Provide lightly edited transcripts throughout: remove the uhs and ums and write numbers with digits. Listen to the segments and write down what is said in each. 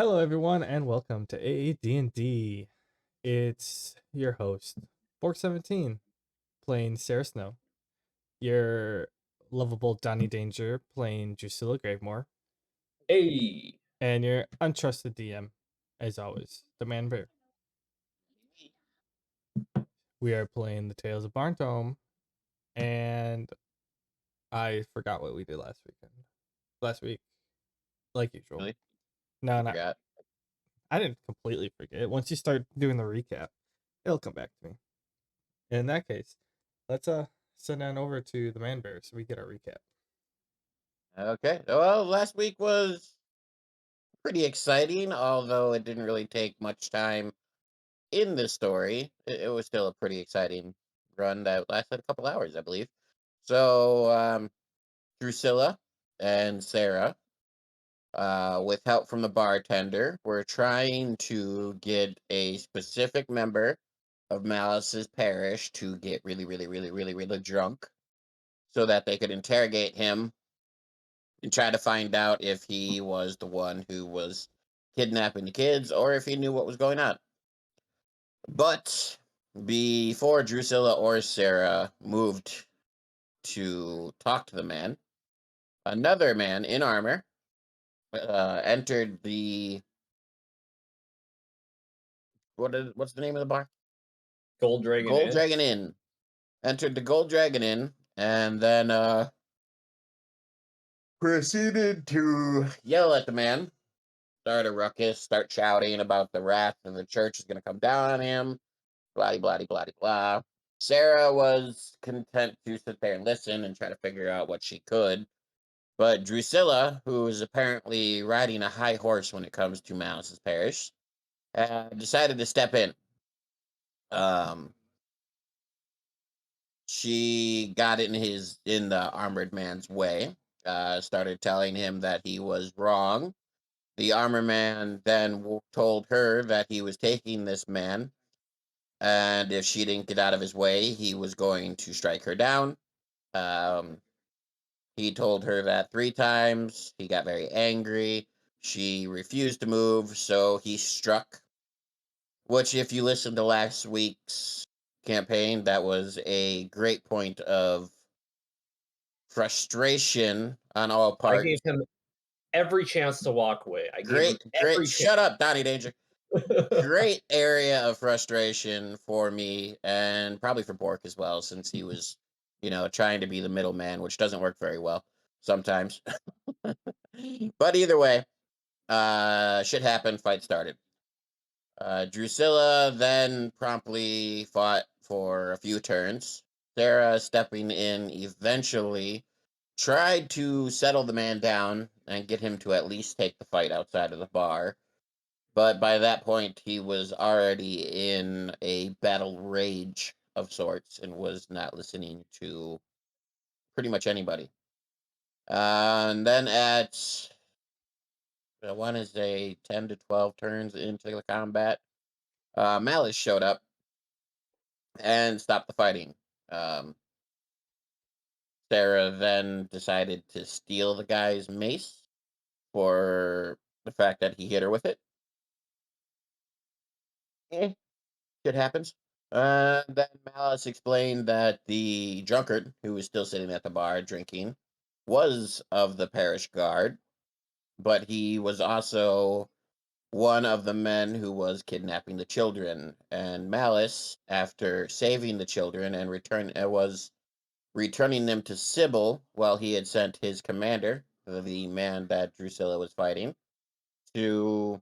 Hello, everyone, and welcome to AAD&D. It's your host, Bork17, playing Sarah Snow, your lovable Donnie Danger, playing Drusilla Gravemore, Hey, and your untrusted DM, as always, the Man Bear. We are playing the Tales of Barntome, and I forgot what we did last weekend. Last week, like usual. really? No, You not. forgot? I didn't completely forget. Once you start doing the recap, it'll come back to me. In that case, let's send on over to the Man Bear so we get our recap. Okay. Well, last week was pretty exciting, although it didn't really take much time in the story. It was still a pretty exciting run that lasted a couple hours, I believe. So, Drusilla and Sarah, with help from the bartender, were trying to get a specific member of Malice's parish to get really, really, really, really, really drunk so that they could interrogate him and try to find out if he was the one who was kidnapping the kids or if he knew what was going on. But before Drusilla or Sarah moved to talk to the man, another man in armor entered the what's the name of the bar? Gold Dragon Gold Inn. Dragon Inn. Entered the Gold Dragon Inn and then proceeded to yell at the man, start a ruckus, start shouting about the wrath of the church is going to come down on him, blah, blah, blah, blah, blah. Sarah was content to sit there and listen and try to figure out what she could. But Drusilla, who is apparently riding a high horse when it comes to Malice's parish, decided to step in. Um, she got in the armored man's way, started telling him that he was wrong. The armor man then told her that he was taking this man, and if she didn't get out of his way, he was going to strike her down. Um, he told her that 3 times. He got very angry. She refused to move, so he struck. Which, if you listen to last week's campaign, that was a great point of frustration on all I parts. gave him every chance to walk away. I gave him Great. every Shut up, Donnie Danger. chance. Great area of frustration for me and probably for Bork as well, since he was, trying to be the middleman, which doesn't work very well sometimes. But either way, shit happened, fight started. Drusilla then promptly fought for a few turns. Sarah, stepping in, eventually tried to settle the man down and get him to at least take the fight outside of the bar. But by that point, he was already in a battle rage of sorts and was not listening to pretty much anybody. And then I want to say 10 to 12 turns into the combat, Malice showed up and stopped the fighting. Um, Sarah then decided to steal the guy's mace for the fact that he hit her with it. Eh, shit happens. Then Malice explained that the drunkard, who was still sitting at the bar drinking, was of the parish guard, but he was also one of the men who was kidnapping the children. And Malice, after saving the children and was returning them to Sybil while he had sent his commander, the man that Drusilla was fighting, to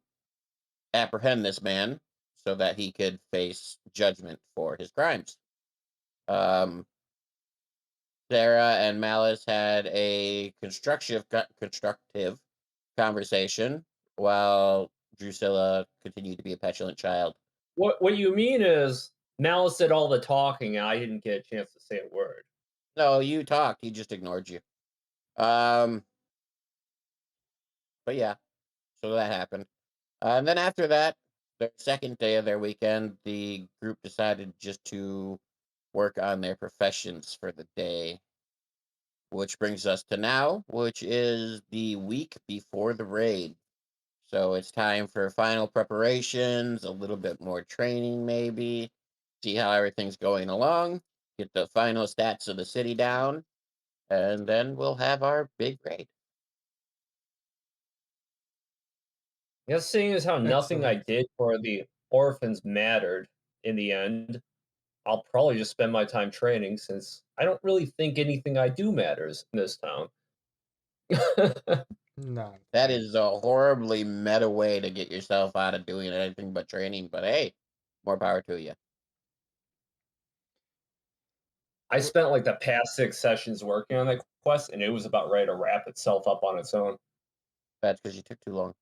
apprehend this man so that he could face judgment for his crimes. Um, Sarah and Malice had a constructive conversation while Drusilla continued to be a petulant child. what you mean is Malice did all the talking and I didn't get a chance to say a word. No, you talked. He just ignored you. Um, but yeah, so that happened. And then after that, the second day of their weekend, the group decided just to work on their professions for the day. Which brings us to now, which is the week before the raid. So it's time for final preparations, a little bit more training, maybe. See how everything's going along. Get the final stats of the city down, and then we'll have our big raid. Guess seeing as how nothing I Excellent. did for the orphans mattered in the end, I'll probably just spend my time training since I don't really think anything I do matters in this town. That Nonsense. is a horribly meta way to get yourself out of doing anything but training, but hey, more power to you. I Wh- spent like the past 6 sessions working on that quest, and it was about ready to wrap itself up on its own. That's because you took too long.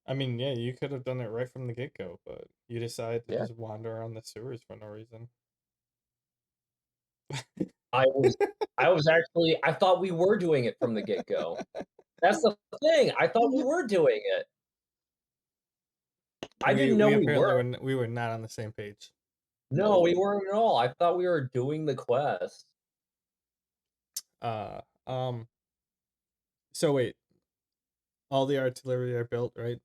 I mean, yeah, you could have done it right from the get go, but you decided to Yeah. just wander around the sewers for no reason. I was I was actually I thought we were doing it from the get-go. That's the thing, I thought we were doing it. I we didn't know we we apparently were. we were not on the same page. No, we No. weren't at all. I thought we were doing the quest. Uh, um. So wait, all the artillery are built, right?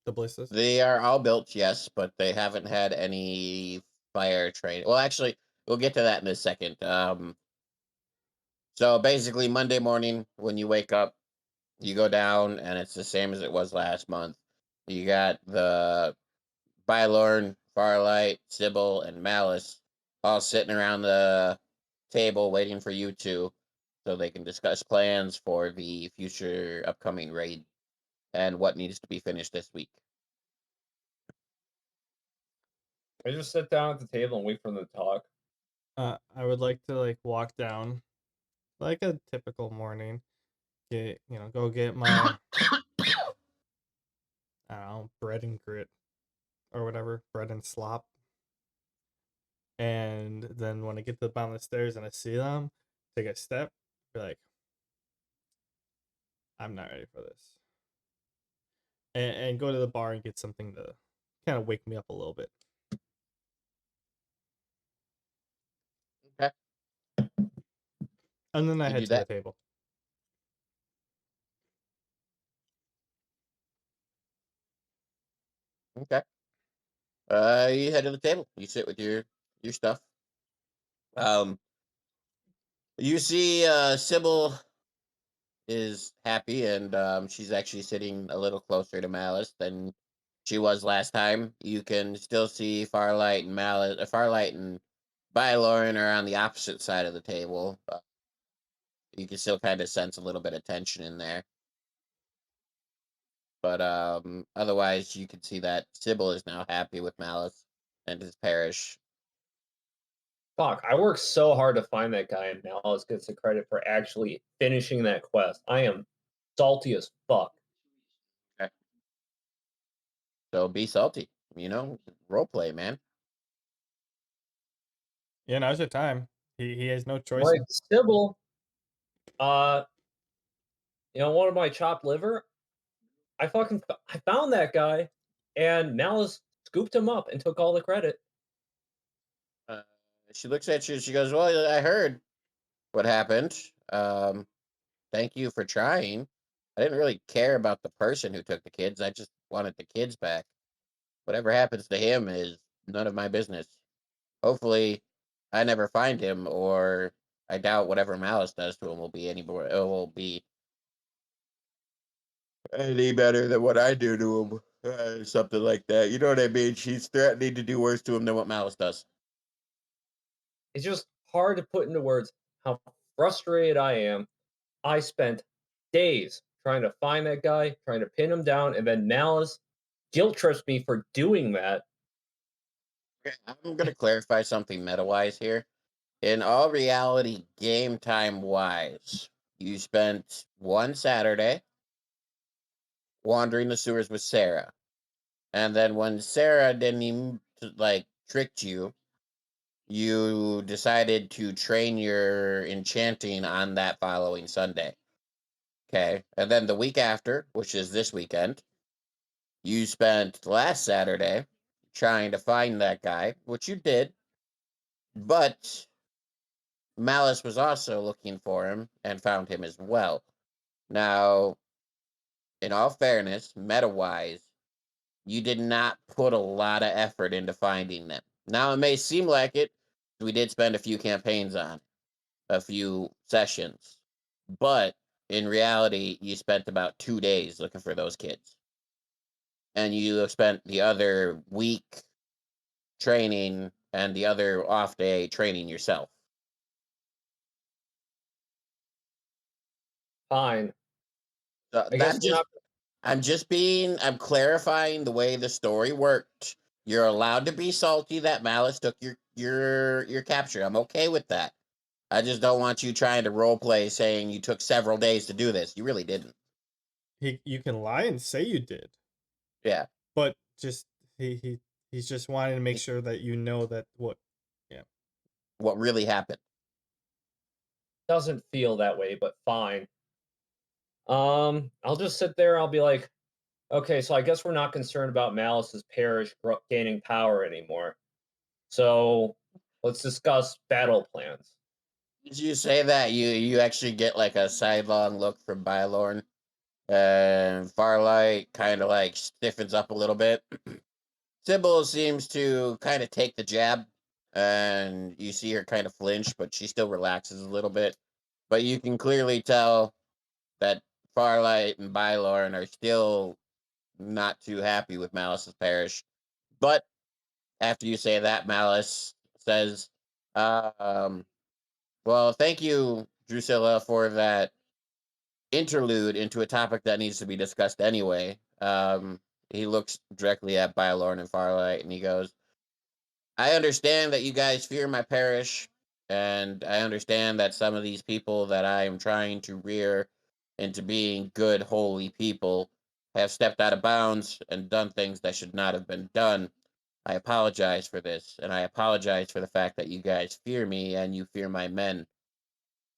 The ballistas. They are all built, yes, but they haven't had any fire training. Well, actually, we'll get to that in a second. So basically, Monday morning when you wake up, you go down, and it's the same as it was last month. You got the Bylorn, Farlight, Sybil, and Malice all sitting around the table waiting for you two so they can discuss plans for the future upcoming raid and what needs to be finished this week. I just sit down at the table and wait for them to talk. I would like to like walk down like a typical morning. Go get my I don't know, bread and grit or whatever, bread and slop. And then when I get to the bottom of the stairs and I see them, take a step, be like, I'm not ready for this. And go to the bar and get something to kind of wake me up a little bit. Okay, And then I you head do to the that. table. Okay. You head to the table. You sit with your stuff. Um, you see, Sybil is happy, and she's actually sitting a little closer to Malice than she was last time. You can still see Farlight and Bylorn are on the opposite side of the table. You can still kind of sense a little bit of tension in there, but otherwise, you can see that Sybil is now happy with Malice and his parish. Fuck, I worked so hard to find that guy, and Malice gets the credit for actually finishing that quest. I am salty as fuck. Okay. So be salty, role play, man. Yeah, now's your time. He has no choice. Like, Sybil, uh, one of my chopped liver, I found that guy, and Malice scooped him up and took all the credit. Uh, she looks at you. She goes, "Well, I heard what happened. Thank you for trying. I didn't really care about the person who took the kids. I just wanted the kids back. Whatever happens to him is none of my business. Hopefully, I never find him, or I doubt whatever Malice does to him will be any better than what I do to him. Something like that. You know what I mean? She's threatening to do worse to him than what Malice does. It's just hard to put into words how frustrated I am. I spent days trying to find that guy, trying to pin him down, and then Malice guilt trips me for doing that. Okay, I'm gonna clarify something meta-wise here. In all reality, game time wise, you spent one Saturday wandering the sewers with Sarah. And then when Sarah didn't even tricked you, you decided to train your enchanting on that following Sunday. Okay. And then the week after, which is this weekend, you spent last Saturday trying to find that guy, which you did, but Malice was also looking for him and found him as well. Now, in all fairness, meta wise, you did not put a lot of effort into finding them. Now, it may seem like it. We did spend a few campaigns on, a few sessions, but in reality, you spent about 2 days looking for those kids, and you spent the other week training and the other off day training yourself. Fine. So I guess we're not. I'm clarifying the way the story worked. You're allowed to be salty that Malice took your capture. I'm okay with that. I just don't want you trying to role play saying you took several days to do this. You really didn't. You can lie and say you did, Yeah. but just he's just wanting to make y- sure that you know that what. Yeah. What really happened? Doesn't feel that way, but fine. I'll just sit there. I'll be like, okay, so I guess we're not concerned about Malice's parish gaining power anymore. So let's discuss battle plans. Did you say that you actually get like a sidelong look from Bylorn, and Farlight kind of like stiffens up a little bit. Sybil seems to kind of take the jab, and you see her kind of flinch, but she still relaxes a little bit. But you can clearly tell that Farlight and Bylorn are still not too happy with Malice's parish. But after you say that, Malice says, um, well, thank you, Drusilla, for that interlude into a topic that needs to be discussed anyway. He looks directly at Bylorn and Farlight, and he goes, I understand that you guys fear my parish, and I understand that some of these people that I am trying to rear into being good, holy people have stepped out of bounds and done things that should not have been done. I apologize for this, and I apologize for the fact that you guys fear me and you fear my men.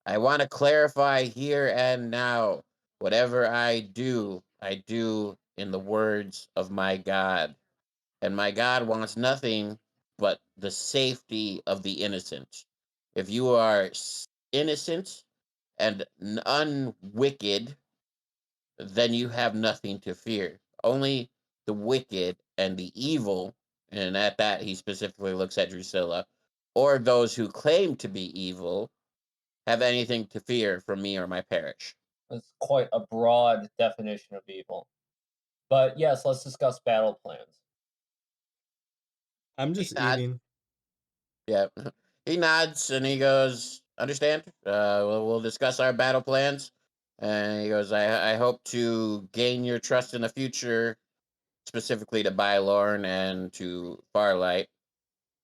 I want to clarify here and now, whatever I do in the words of my God. And my God wants nothing but the safety of the innocent. If you are innocent and unwicked, then you have nothing to fear. Only the wicked and the evil, and at that he specifically looks at Drusilla, or those who claim to be evil, have anything to fear from me or my parish. That's quite a broad definition of evil. But yes, let's discuss battle plans. I'm He just nods. eating. Yeah. He nods and he goes, understand? We'll discuss our battle plans. And he goes, I hope to gain your trust in the future, specifically to Bylorn and to Farlight.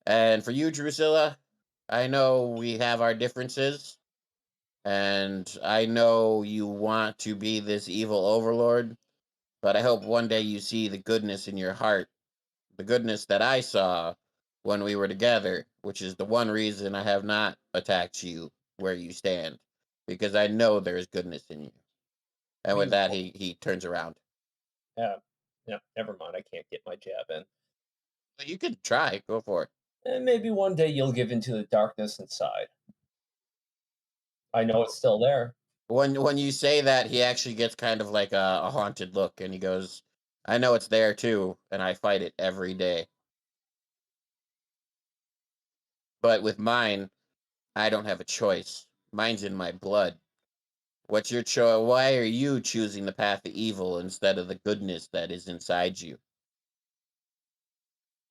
And for you, Drusilla, I know we have our differences, and I know you want to be this evil overlord, but I hope one day you see the goodness in your heart, the goodness that I saw when we were together, which is the one reason I have not attacked you where you stand, because I know there is goodness in you. And with We, that, he turns around. yeah, yeah, never mind. I can't get my jab in. But you could try, go for it. And maybe one day you'll give into the darkness inside. I know it's still there. When you say that, he actually gets kind of like a haunted look, and he goes, "I know it's there too, and I fight it every day. But with mine, I don't have a choice. Mine's in my blood. What's your choice? Why are you choosing the path of evil instead of the goodness that is inside you?"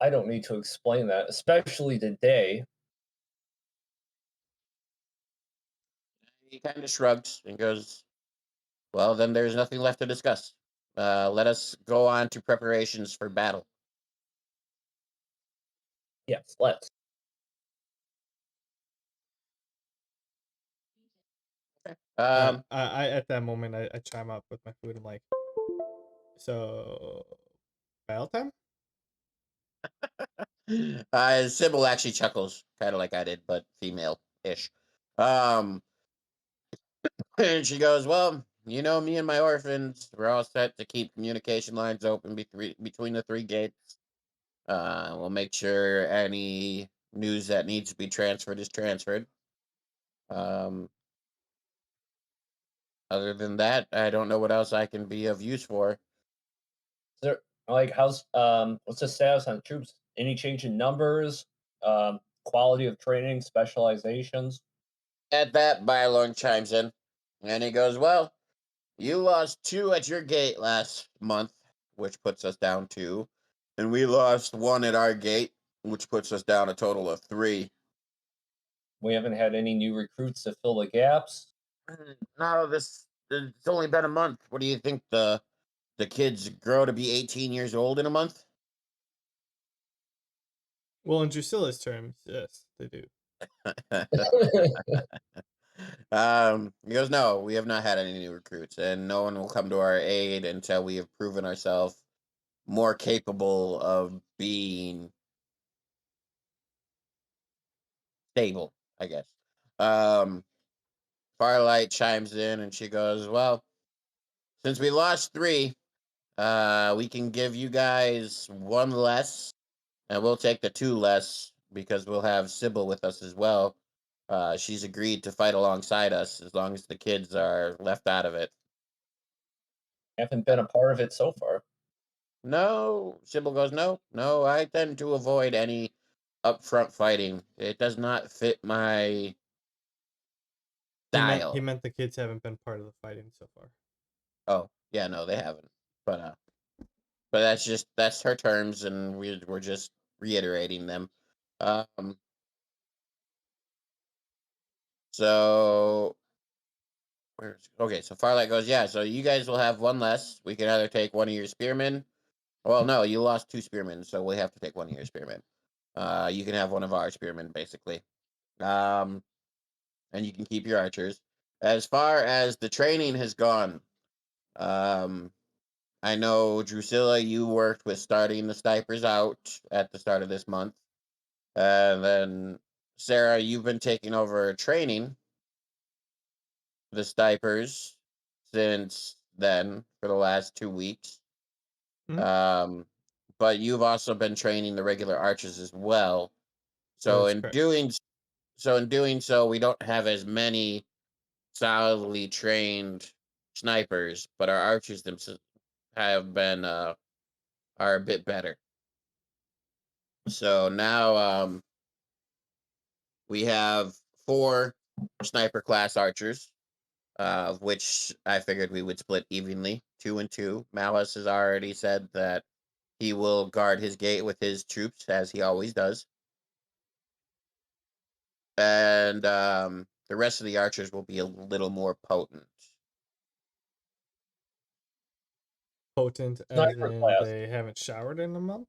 I don't need to explain that, especially today. He kind of shrugs and goes, "Well, then there's nothing left to discuss. Let us go on to preparations for battle." Yes, let's. Um, I at that moment I chime up with my food. I'm like, so battle time? Sybil actually chuckles, kind of like I did, but female-ish. Um, and she goes, "Well, you know, me and my orphans, we're all set to keep communication lines open between the three gates. We'll make sure any news that needs to be transferred is transferred. Um, Other than that, I don't know what else I can be of use for. Is there like how's what's the status on troops? Any change in numbers? Quality of training, specializations? At that, Bylorn chimes in, and he goes, "Well, you lost two at your gate last month, which puts us down two, and we lost one at our gate, which puts us down a total of three." We haven't had any new recruits to fill the gaps. No, this it's only been a month. What do you think the kids grow to be 18 years old in a month? Well, in Drusilla's terms, yes, they do. He goes, "No, we have not had any new recruits, and no one will come to our aid until we have proven ourselves more capable of being stable, I guess." Um, Firelight chimes in and she goes, "Well, since we lost three, we can give you guys one less, and we'll take the two less because we'll have Sybil with us as well. She's agreed to fight alongside us as long as the kids are left out of it." Haven't been a part of it so far. No, Sybil goes, "No, no, I tend to avoid any upfront fighting. It does not fit my He style." meant the kids haven't been part of the fighting so far. Oh, yeah, no, they haven't. But that's her terms, and we're just reiterating them. Um, so okay, so Farlight goes, "Yeah, so you guys will have one less. We can either take one of your spearmen. Well, no, you lost two spearmen, so we have to take one of your spearmen. You can have one of our spearmen, basically. Um, and you can keep your archers. As far as the training has gone, um, I know Drusilla, you worked with starting the snipers out at the start of this month. And then Sarah, you've been taking over training the snipers since then for the last 2 weeks. Hmm? Um, but you've also been training the regular archers as well. That So is in correct. doing so, we don't have as many solidly trained snipers, but our archers themselves have been are a bit better. So now we have four sniper class archers, of which I figured we would split evenly, two and two. Malice has already said that he will guard his gate with his troops, as he always does. And the rest of the archers will be a little more potent. Potent as Sniper in class. they haven't showered in a month?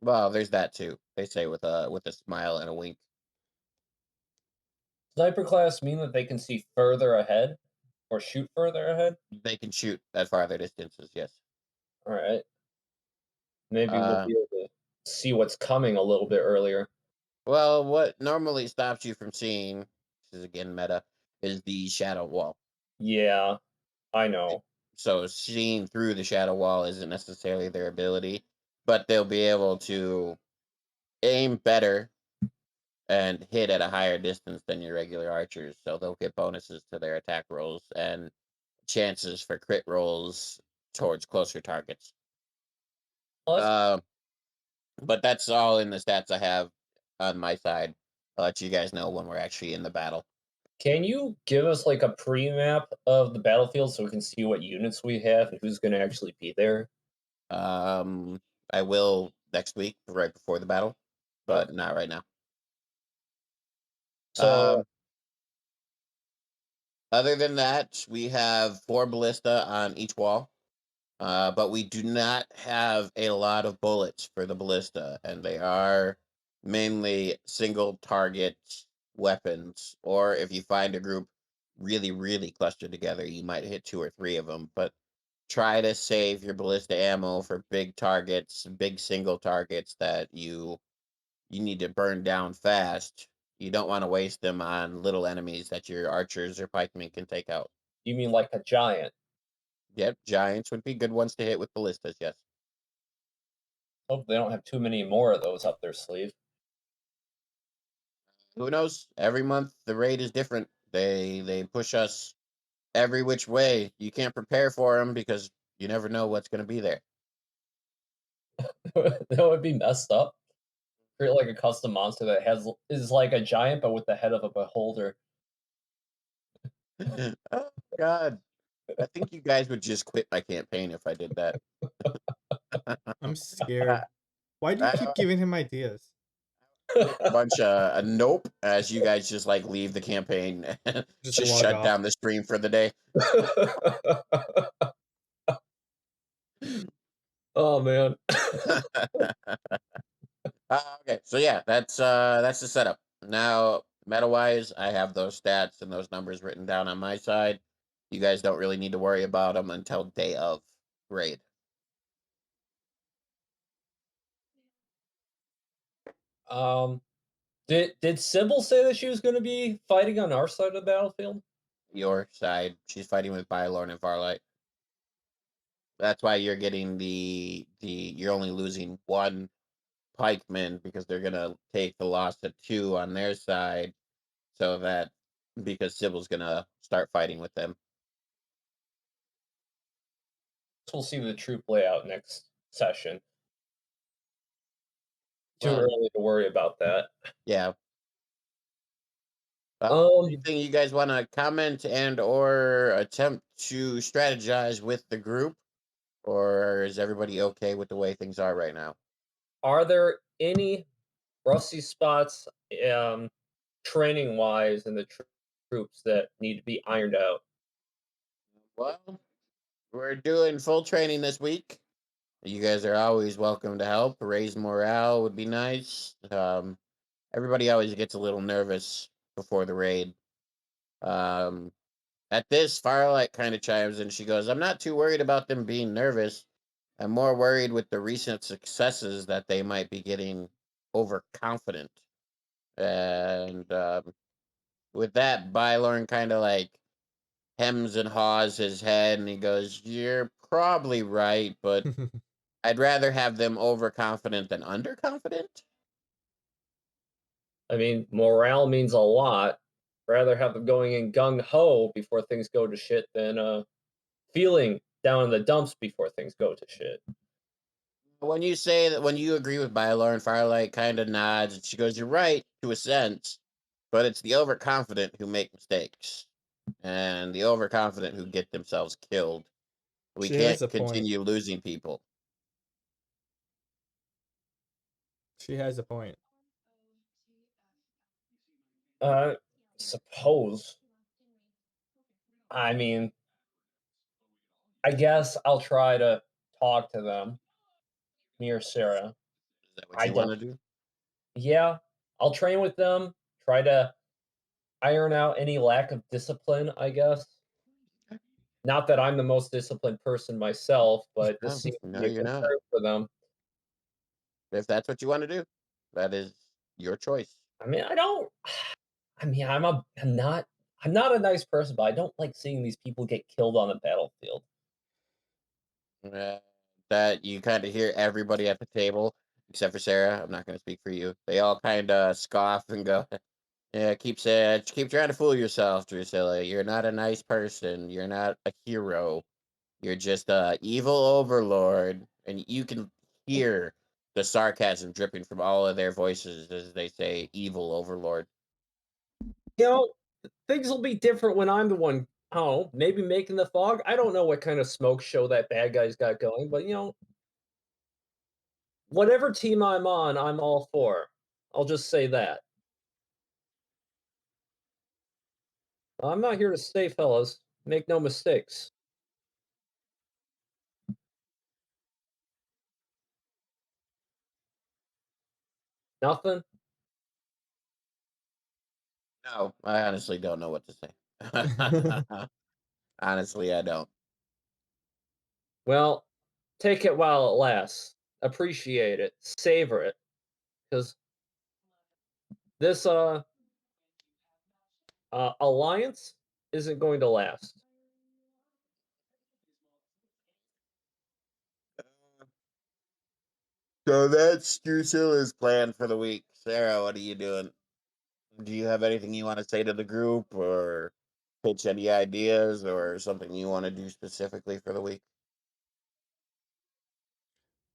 Well, there's that too. They say with a smile and a wink. Sniper class mean that they can see further ahead or shoot further ahead. They can shoot at farther distances. Yes. All right. Maybe we'll Uh, be able to see what's coming a little bit earlier. well, what normally stops you from seeing, this is again meta, is the shadow wall. Yeah, I know. So seeing through the shadow wall isn't necessarily their ability, but they'll be able to aim better and hit at a higher distance than your regular archers. So they'll get bonuses to their attack rolls and chances for crit rolls towards closer targets. Well, Uh, but that's all in the stats I have on my side. I'll let you guys know when we're actually in the battle. can you give us like a pre-map of the battlefield so we can see what units we have and who's going to actually be there? Um, I will next week, right before the battle, but Okay. not right now. So Um, Other than that, we have four ballista on each wall, but we do not have a lot of bullets for the ballista, and they are mainly single target weapons. Or if you find a group really, really clustered together, you might hit two or three of them. But try to save your ballista ammo for big targets, big single targets that you need to burn down fast. You don't want to waste them on little enemies that your archers or pikemen can take out. you mean like a giant? Yep, giants would be good ones to hit with ballistas, yes. Hope they don't have too many more of those up their sleeve. Who knows? Every month the raid is different. They push us every which way. You can't prepare for them because you never know what's going to be there. That would be messed up. Create like a custom monster that is like a giant but with the head of a beholder. Oh God, I think you guys would just quit my campaign if I did that. I'm scared. Why do you I keep giving him ideas? get a bunch of a nope as you guys just like leave the campaign and Just just log shut off. down the stream for the day. Oh man. Okay, so yeah, that's the setup. Now, meta wise, I have those stats and those numbers written down on my side. You guys don't really need to worry about them until day of raid. Um, did Sybil say that she was going to be fighting on our side of the battlefield? Your side, she's fighting with Bylorn and Varlight. That's why you're getting the you're only losing one pikeman because they're gonna take the loss of two on their side, so that because Sybil's gonna start fighting with them. We'll see the troop layout next session. Too Well, early to worry about that. yeah. Um, Anything you guys want to comment and or attempt to strategize with the group, or is everybody okay with the way things are right now? are there any rusty spots, training wise, in the troops that need to be ironed out? Well, we're doing full training this week. You guys are always welcome to help. Raise morale would be nice. Everybody always gets a little nervous before the raid. Um, at this, Firelight kind of chimes in. She goes, I'm not too worried about them being nervous. I'm more worried with the recent successes that they might be getting overconfident. And with that, Bylorn kind of like hems and haws his head and he goes, You're probably right, but I'd rather have them overconfident than underconfident. I mean, morale means a lot. Rather have them going in gung ho before things go to shit than feeling down in the dumps before things go to shit. When you say that, when you agree with Bylorn, Firelight kind of nods and she goes, You're right to a sense, but it's the overconfident who make mistakes and the overconfident who get themselves killed. We She can't has a point. continue losing people. She has a point. Uh, suppose. I mean, I guess I'll try to talk to them, me or Sarah. Is that what I you want don't. to do? Yeah, I'll train with them. Try to iron out any lack of discipline. I guess. Not that I'm the most disciplined person myself, but this No, seems to no, be a you're not. concern for them. If that's what you want to do, that is your choice. I mean, I don't. I mean, I'm not a nice person, but I don't like seeing these people get killed on the battlefield. Uh, that you kind of hear everybody at the table, except for Sarah. I'm not going to speak for you. They all kind of scoff and go, "Yeah, keep saying, keep trying to fool yourself, Drusilla. You're not a nice person. You're not a hero. You're just a evil overlord." And you can hear the sarcasm dripping from all of their voices as they say, "Evil overlord." You know, things will be different when I'm the one. Oh, maybe making the fog. I don't know what kind of smoke show that bad guy's got going, but whatever team I'm on, I'm all for. I'll just say that. I'm not here to stay, fellas. Make no mistakes. Nothing. No, I honestly don't know what to say. Honestly, I don't. Well, take it while it lasts. Appreciate it. Savor it, because this alliance isn't going to last. So that's Drusilla's plan for the week. Sarah, what are you doing? Do you have anything you want to say to the group or pitch any ideas or something you want to do specifically for the week?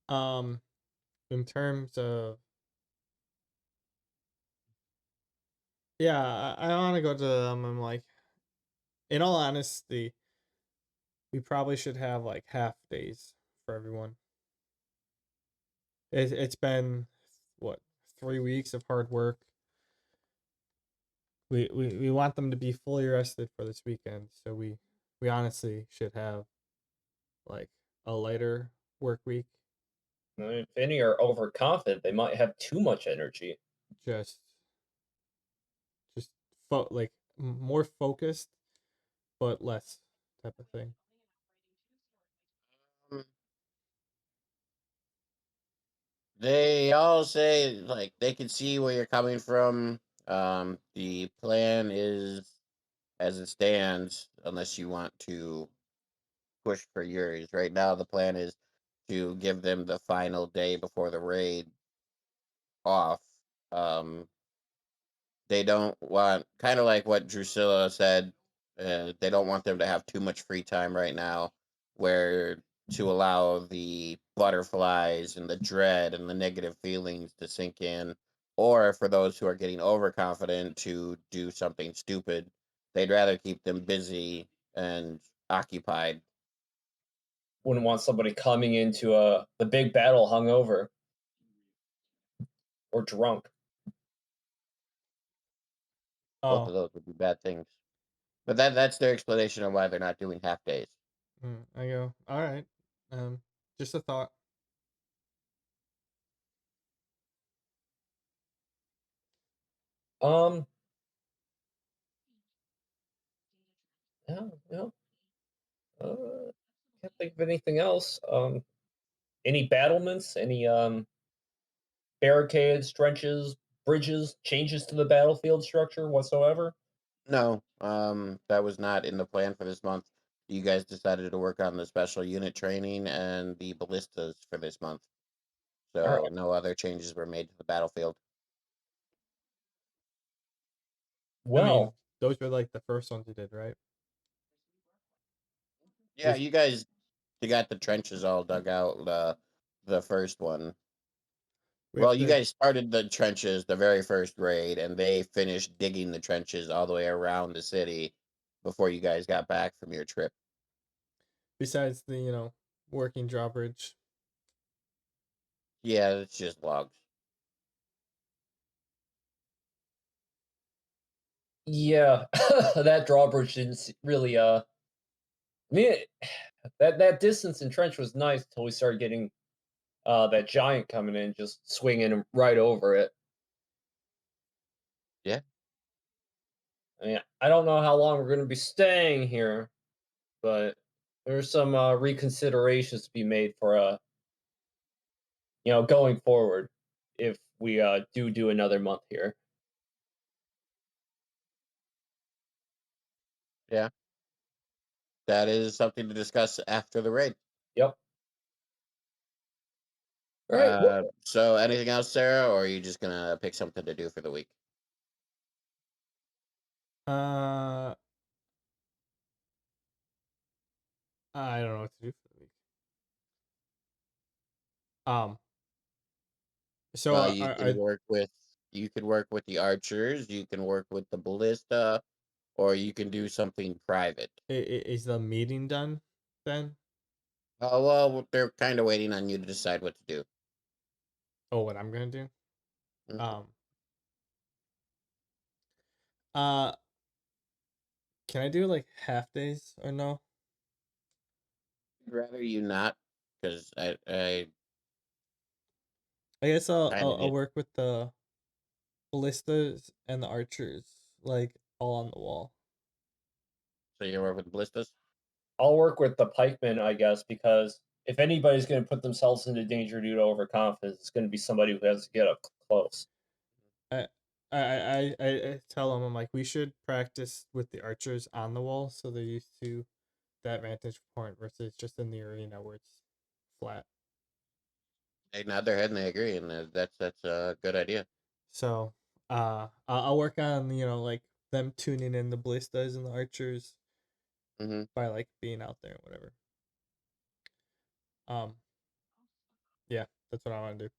Um, in terms of yeah, I want to go to them. I'm like, in all honesty, we probably should have like half days for everyone. It's been what 3 weeks of hard work. We want them to be fully rested for this weekend, so we honestly should have like a lighter work week. If any are overconfident, they might have too much energy. Just just like more focused but less type of thing. Mm, They all say like they can see where you're coming from. The plan is as it stands, unless you want to push for yours. Right now, the plan is to give them the final day before the raid off. Um, they don't want, kind of like what Drusilla said, they don't want them to have too much free time right now, where to allow the butterflies and the dread and the negative feelings to sink in, or for those who are getting overconfident to do something stupid. They'd rather keep them busy and occupied. Wouldn't want somebody coming into the big battle hungover or drunk. Both Oh, of those would be bad things. But that's their explanation of why they're not doing half days. I go. All right. Just a thought. Um, yeah, yeah. Can't think of anything else. Any battlements? Any barricades, trenches, bridges, changes to the battlefield structure whatsoever? No, that was not in the plan for this month. You guys decided to work on the special unit training and the ballistas for this month. All So right. no other changes were made to the battlefield. I mean, Well, those were like the first ones you did, right? Yeah, This you got the trenches all dug out, the first one. we have Well, you to. guys started the trenches the very first raid, and they finished digging the trenches all the way around the city before you guys got back from your trip. Besides the working drawbridge. Yeah, it's just logs. yeah, that drawbridge didn't really. I mean, that distance in trench was nice until we started getting that giant coming in, just swinging him right over it. Yeah, I mean, I don't know how long we're going to be staying here, but there's some reconsiderations to be made for going forward if we do another month here. yeah. That is something to discuss after the raid. Yep. All right. So anything else, Sarah, or are you just gonna pick something to do for the week? Uh, I don't know what to do for the week. Um, so Well, you could work with the archers, you can work with the ballista, or you can do something private. is the meeting done then? Oh well, they're kind of waiting on you to decide what to do. Oh, what I'm gonna do? Mhm. Um, uh, can I do like half days or no? I'd rather you not, because I I guess I'll kind I'll, of I'll did. work with the ballistas and the archers like all on the wall. So you work with the ballistas. I'll work with the pikemen, I guess, because if anybody's going to put themselves into danger due to overconfidence, it's going to be somebody who has to get up close. I I tell them I'm like we should practice with the archers on the wall so they're used to that vantage point versus just in the arena where it's flat. They nod their head and they agree, and that's a good idea. So I'll work on like them tuning in the ballistas and the archers Hmm. by like being out there and whatever. Um, yeah, that's what I want to do.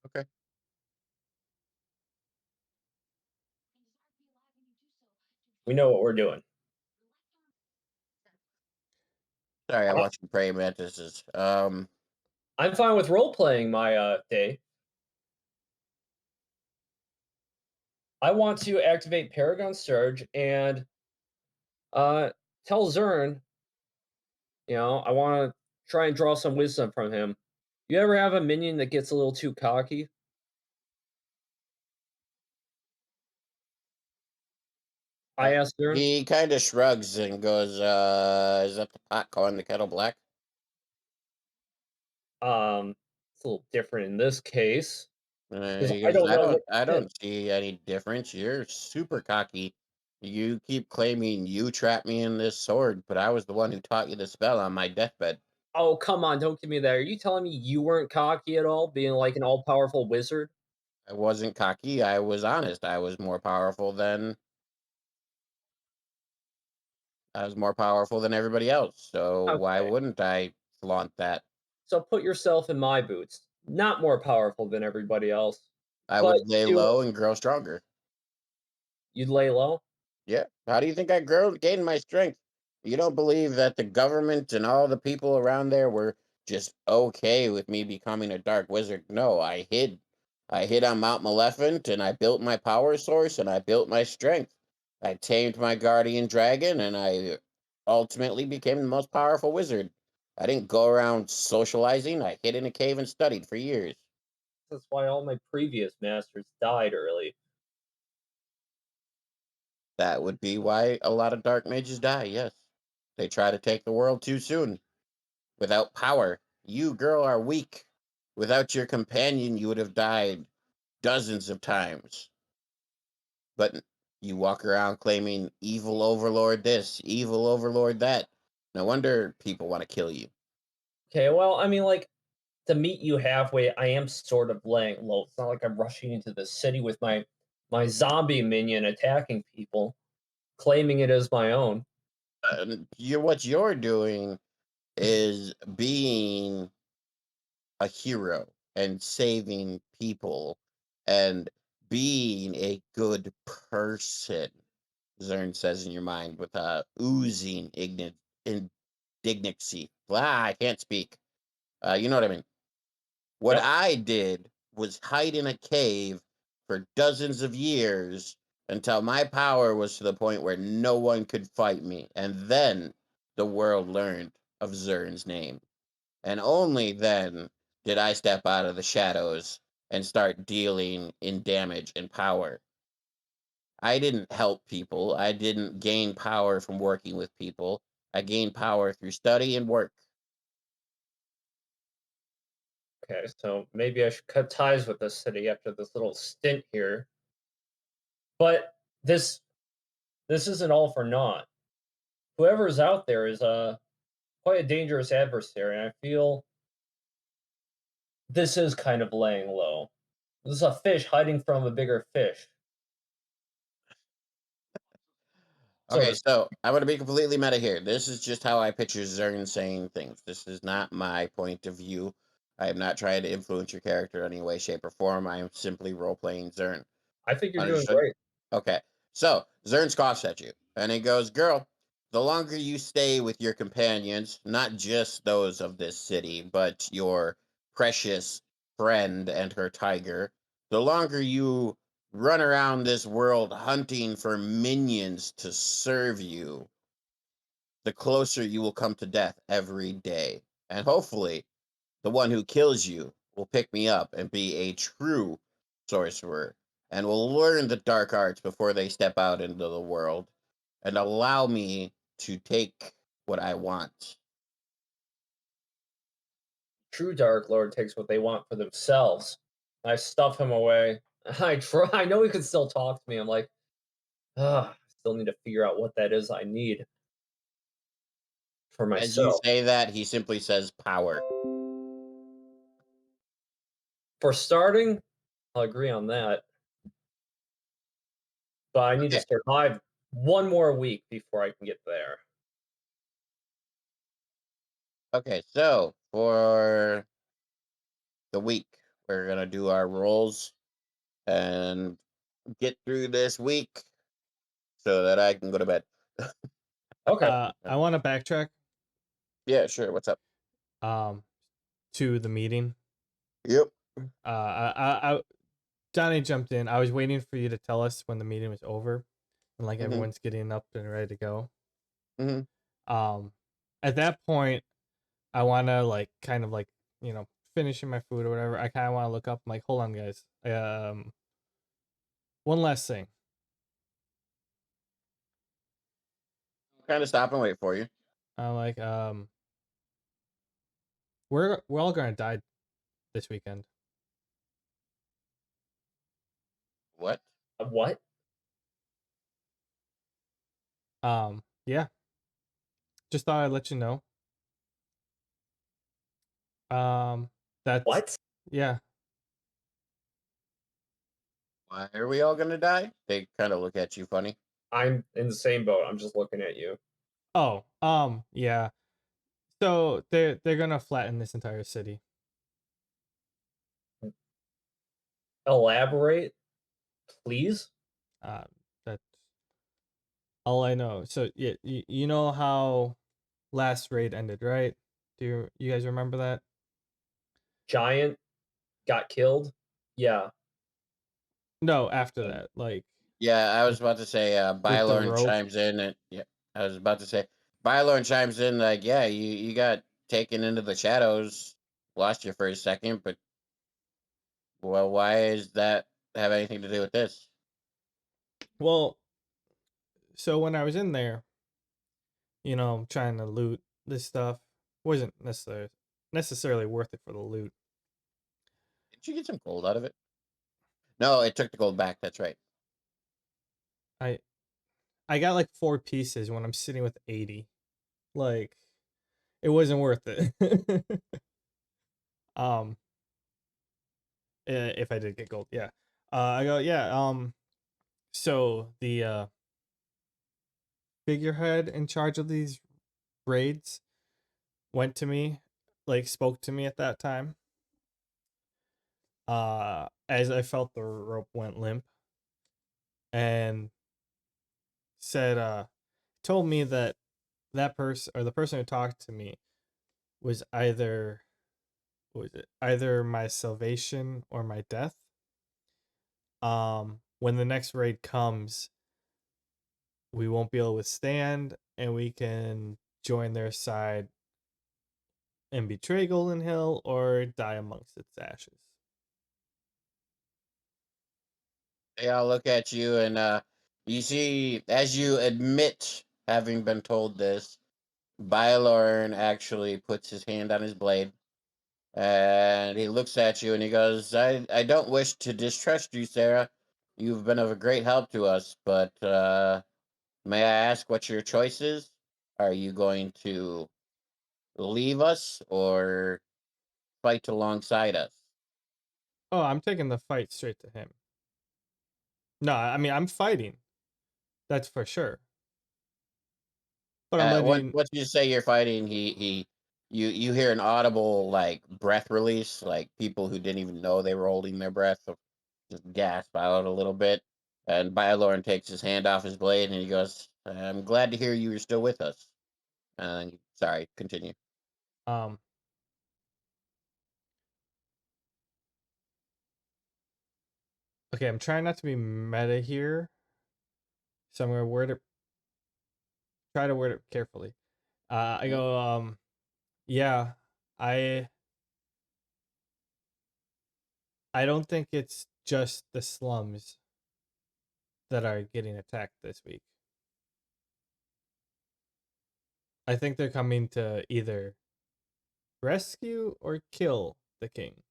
Okay. We know what we're doing. Sorry, I'm I- watching praying mantises. I'm fine with role playing my day. I want to activate Paragon Surge and uh tell Zern, I want to try and draw some wisdom from him. You ever have a minion that gets a little too cocky? I asked Zern. He kind of shrugs and goes, "Is that the pot calling the kettle black?" It's a little different in this case because He I goes, don't "I know don't, what I you did. don't see any difference. You're super cocky. You keep claiming you trapped me in this sword, but I was the one who taught you the spell on my deathbed. Oh, come on, don't give me that. Are you telling me you weren't cocky at all, being like an all-powerful wizard? I wasn't cocky. I was honest. I was more powerful than everybody else. So why Okay, wouldn't I flaunt that? so put yourself in my boots. Not more powerful than everybody else, I but would lay do it. low and grow stronger." You'd lay low. Yeah. How do you think I gained my strength? You don't believe that the government and all the people around there were just okay with me becoming a dark wizard? No, I hid. I hid on Mount Maleficent and I built my power source and I built my strength. I tamed my guardian dragon and I ultimately became the most powerful wizard. I didn't go around socializing. I hid in a cave and studied for years. That's why all my previous masters died early. That would be why a lot of dark mages die, yes. They try to take the world too soon. Without power, you, girl, are weak. Without your companion, you would have died dozens of times. But you walk around claiming evil overlord this, evil overlord that. No wonder people want to kill you. Okay, well, I mean, like, to meet you halfway, I am sort of laying low. It's not like I'm rushing into the city with my zombie minion attacking people, claiming it as my own. What you're doing is being a hero and saving people and being a good person, Zern says in your mind with a oozing indignancy. I can't speak. You know what I mean? What Yep. I did was hide in a cave for dozens of years until my power was to the point where no one could fight me. And then the world learned of Zern's name. And only then did I step out of the shadows and start dealing in damage and power. I didn't help people. I didn't gain power from working with people. I gained power through study and work. Okay, so maybe I should cut ties with this city after this little stint here. But this isn't all for naught. Whoever's out there is quite a dangerous adversary, and I feel this is kind of laying low. This is a fish hiding from a bigger fish, so to Okay, speak. so I'm going to be completely meta here. This is just how I picture Zern saying things. This is not my point of view. I am not trying to influence your character in any way, shape, or form. I am simply role playing Zern. I think you're doing Understood? great. Okay. So Zern scoffs at you and he goes, "Girl, the longer you stay with your companions, not just those of this city, but your precious friend and her tiger, the longer you run around this world hunting for minions to serve you, the closer you will come to death every day. And hopefully, the one who kills you will pick me up and be a true sorcerer and will learn the dark arts before they step out into the world and allow me to take what I want." True Dark Lord takes what they want for themselves. I stuff him away. I try. I know he can still talk to me. I'm like, I still need to figure out what that is I need for As you myself. say that, he simply says power. For starting, I'll agree on that. but I need to Okay. survive one more week before I can get there. Okay. So for the week, we're gonna do our rolls and get through this week so that I can go to bed. Okay. I want to backtrack Yeah, sure. What's up? um to the meeting. Yep. I Johnny jumped in. I was waiting for you to tell us when the meeting was over and like hmm everyone's getting up and ready to go. hmm Um, at that point, I want to like kind of like finishing my food or whatever. I kind of want to look up. I'm like, hold on, guys. One last thing. Kind of stop and wait for you. I'm like, we're all gonna die this weekend. What? What? Yeah. Just thought I'd let you know. Um, that's What? yeah. Why are we all gonna die? They kind of look at you funny. I'm in the same boat. I'm just looking at you. Oh, yeah. So they're gonna flatten this entire city. Elaborate, please. Uh, that's all I know. So yeah, you know how last raid ended, right? Do you guys remember that? Giant got killed. Yeah. No, after Um, that, like Yeah, I was with about to say. with the Bylorn rope. chimes in, and yeah, I was about to say. Bylorn chimes in like, yeah, you got taken into the shadows, lost you for a second, but well, why is that have anything to do with this? Well, so when I was in there, trying to loot this stuff wasn't necessarily worth it for the loot. Did you get some gold out of it? No, it took the gold back. That's right. I I got like 4 pieces when I'm sitting with 80. Like it wasn't worth it. um if I did get gold, yeah. I go, yeah, so the figurehead in charge of these raids went to me, like spoke to me at that time. As I felt the rope went limp and said told me that that person or the person who talked to me was either what was it? Either my salvation or my death. When the next raid comes, we won't be able to withstand and we can join their side and betray Golden Hill or die amongst its ashes. They all look at you, and you see, as you admit having been told this, Bylorn actually puts his hand on his blade, and he looks at you and he goes, I don't wish to distrust you, Sarah. You've been of a great help to us, but may I ask what your choice is? Are you going to leave us or fight alongside us? Oh, I'm taking the fight straight to him. No, I mean I'm fighting. That's for sure. But I'm letting Once you say you're fighting, you hear an audible like breath release, like people who didn't even know they were holding their breath just gasp out a little bit. And Bylorn takes his hand off his blade and he goes, "I'm glad to hear you are still with us." Sorry, continue. um okay, I'm trying not to be meta here. So I'm gonna try to word it carefully. I Mm. go, yeah, I I don't think it's just the slums that are getting attacked this week. I think they're coming to either rescue or kill the king.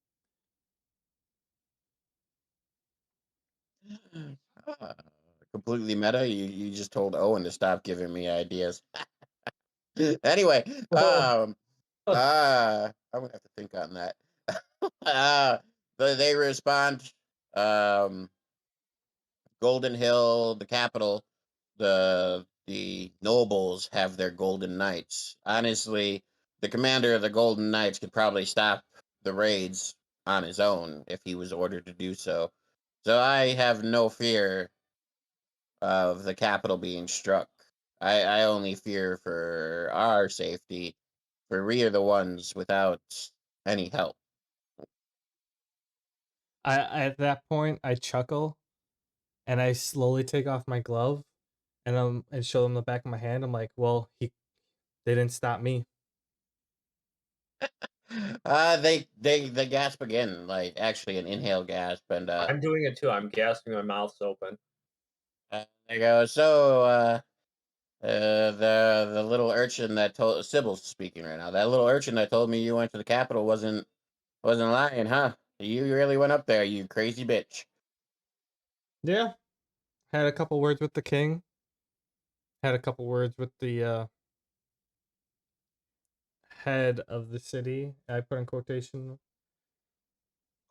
Ah, completely meta. You just told Owen to stop giving me ideas. Anyway, I'm gonna have to think on that. uh, they respond. Um, Golden Hill, the capital, the nobles have their golden knights. Honestly, the commander of the Golden Knights could probably stop the raids on his own if he was ordered to do so. So I have no fear of the capital being struck. I only fear for our safety, for we are the ones without any help. At that point I chuckle and I slowly take off my glove and show them the back of my hand. I'm like, well, they didn't stop me. They gasp again, like actually an inhale gasp, and I'm doing it too. I'm gasping, my mouth's open. they go. So the little urchin that told Sybil's speaking right now. That little urchin that told me you went to the Capitol wasn't lying, huh? You really went up there, you crazy bitch. Yeah, had a couple words with the king. Had a couple words with the head of the city. I put in quotation.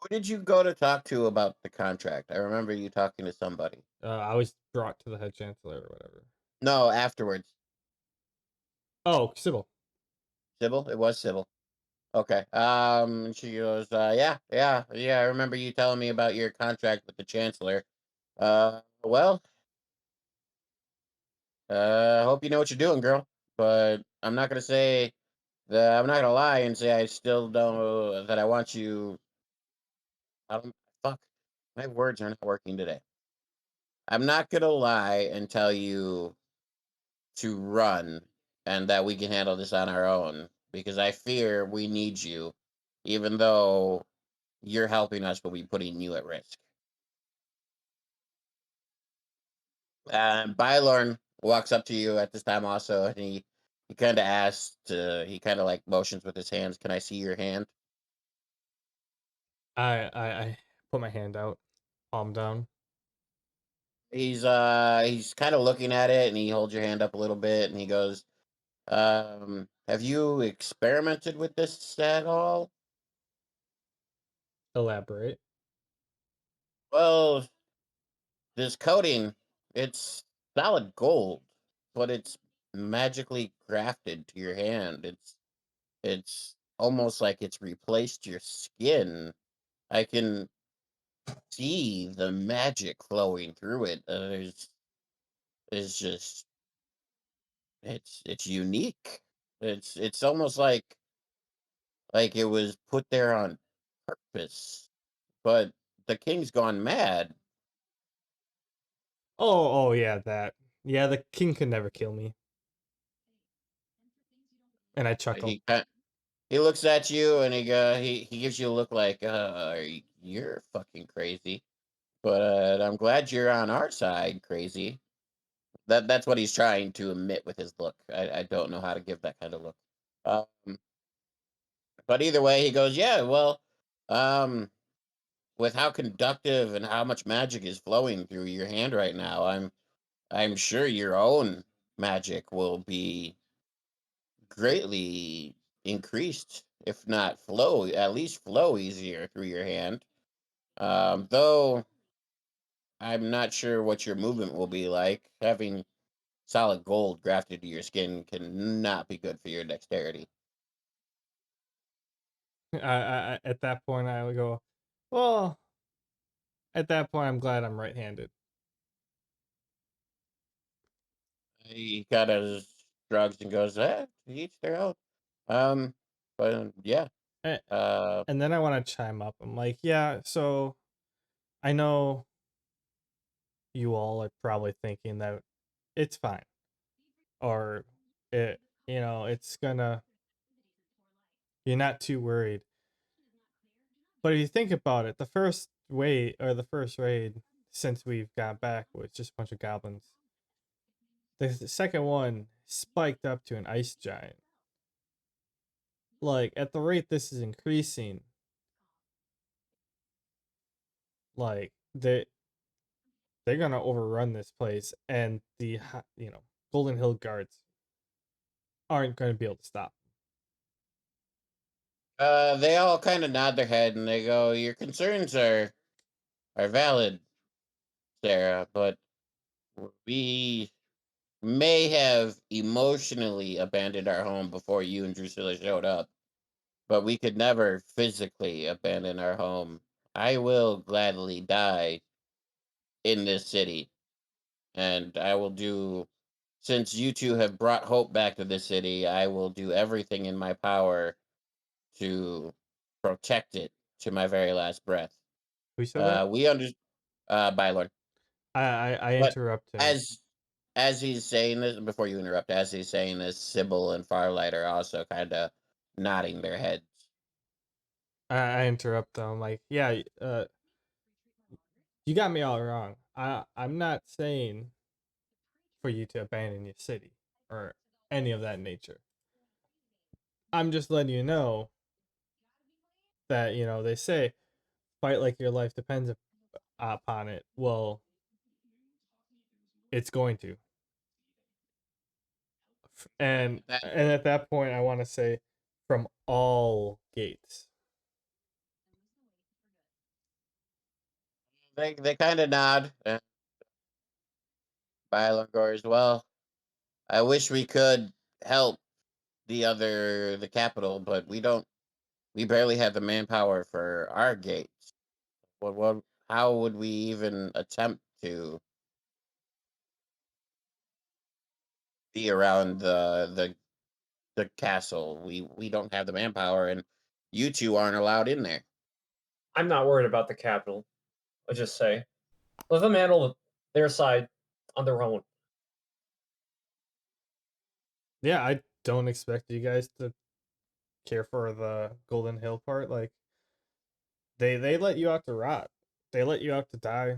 Who did you go to talk to about the contract? I remember you talking to somebody. I was brought to the head chancellor or whatever. No, afterwards. Oh, Sybil. Sybil? It was Sybil. Okay. She goes, yeah. I remember you telling me about your contract with the chancellor. Well, I hope you know what you're doing, girl. But I'm not gonna say that. I'm not gonna lie and say I still don't that I want you. I don't. Fuck. My words are not working today. I'm not gonna lie and tell you to run and that we can handle this on our own because I fear we need you, even though you're helping us, but we putting you at risk. Bylorn walks up to you at this time also, and he kind of asks, he kind of like motions with his hands. Can I see your hand? I put my hand out, palm down. He's kind of looking at it, and he holds your hand up a little bit, and he goes, have you experimented with this at all? Elaborate. Well, this coating, it's solid gold, but it's magically grafted to your hand. It's almost like it's replaced your skin. I can see the magic flowing through it. It's just it's unique. It's almost like it was put there on purpose. But the king's gone mad. Oh, yeah, that. Yeah, the king can never kill me. And I chuckle. He looks at you and he gives you a look like you're fucking crazy. But I'm glad you're on our side, crazy. That's what he's trying to emit with his look. I don't know how to give that kind of look. Um, but either way, he goes, yeah. Well, um, with how conductive and how much magic is flowing through your hand right now, I'm sure your own magic will be greatly increased, if not flow, at least flow easier through your hand. Though I'm not sure what your movement will be like. Having solid gold grafted to your skin can not be good for your dexterity. At that point I would go, well, at that point I'm glad I'm right-handed. He kind of shrugs and goes, to each their own. But yeah. A- Uh, And then I want to chime up. I'm like, yeah, so I know you all are probably thinking that it's fine, or it's gonna, you're not too worried. But if you think about it, the first raid since we've got back was just a bunch of goblins. The second one spiked up to an ice giant. Like, at the rate this is increasing, like they're gonna overrun this place, and the Golden Hill guards aren't gonna be able to stop. they all kind of nod their head and they go, "Your concerns are valid, Sarah, but we may have emotionally abandoned our home before you and Drusilla showed up, but we could never physically abandon our home. I will gladly die in this city, and I will do, since you two have brought hope back to this city, I will do everything in my power to protect it to my very last breath. Who said that? We under Bylord. I But interrupt him. as as he's saying this, before you interrupt, as he's saying this, Sybil and Farlight are also kind of nodding their heads. I interrupt them. Like, yeah, you got me all wrong. I'm not saying for you to abandon your city or any of that nature. I'm just letting you know that they say fight like your life depends upon it. Well, it's going to. And That- and at that point, I want to say from all gates. they kind of nod. And Bylor as well. I wish we could help the capital, but we don't. We barely have the manpower for our gates. What how would we even attempt to be around the castle? We don't have the manpower, and you two aren't allowed in there. I'm not worried about the capital. I'll just say, let them handle their side on their own. Yeah, I don't expect you guys to care for the Golden Hill part. Like they let you out to rot. They let you out to die.